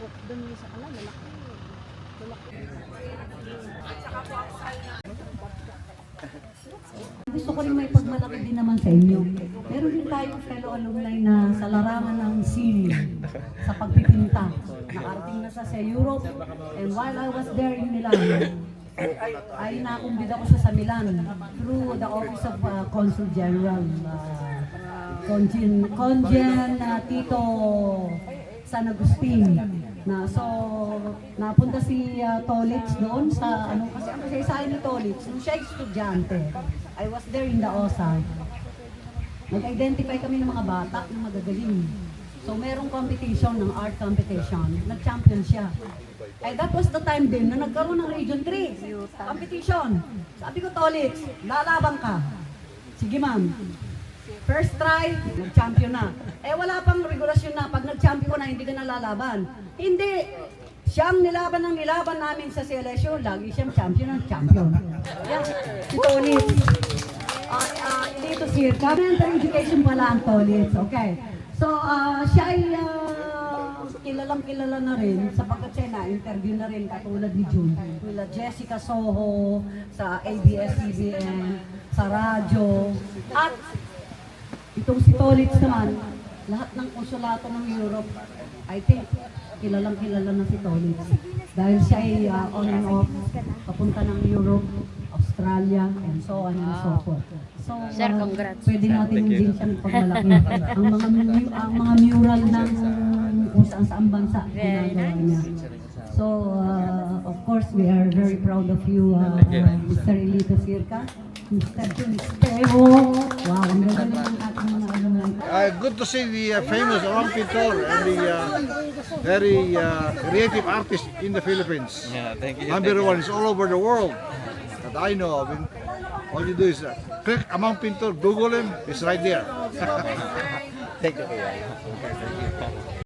Doon yung sa kanila, malaki. Gusto ko rin may pagmalaki din naman sa inyo. Meron din tayong fellow alumni na sa larangan ng scene, sa pagpipinta. Nakarating na sa Europe, and while I was there in Milan, ay nakumbida ko sa Milan through the Office of Consul General, Congen Tito San Agustin. Napunta si Tolitz doon sa kasi ang kasaysayan ni Tolitz nung siya estudyante. I was there in the OSA. Nag-identify kami ng mga bata ng magagaling. So merong competition ng art competition, nag-champion siya. That was the time din na nagkaroon ng Region 3 competition. Sabi ko, Tolitz, lalaban ka. Sige ma'am. First try, nag-champion na. Wala pang regulasyon na pag nag-champion na, hindi ka nalalaban. Hindi. Siyang nilaban namin sa CLSU, lagi siyang champion ng champion. Yan, si Tolitz. Dito si Governmental Education pala ang Tolitz. Okay. So, siya ay kilalang-kilala na rin sapagkat siya na-interview na rin katulad ni June. Nila Jessica Soho, sa ABS-CBN, sa radyo. At itong si Tolitz naman, lahat ng konsulato ng Europe, I think, kilalang-kilala na si Tolitz. Dahil siya ay on and off, papunta ng Europe, Australia, and so on and so forth. So, Sir, congrats. pwede natin din siyang pagmalaki. ang mga mural ng kung saan bansa, ginagawa niya. So, of course, we are very proud of you, Mr. Elito Sirca. Mr. Espejo. Wow, ang ganda ng ating mga alumni. Good to see the famous Amang Pintor and the very creative artist in the Philippines. Yeah, thank you. Number one is all over the world that I know of. And all you do is click Amang Pintor, Google him, it's right there. Thank you.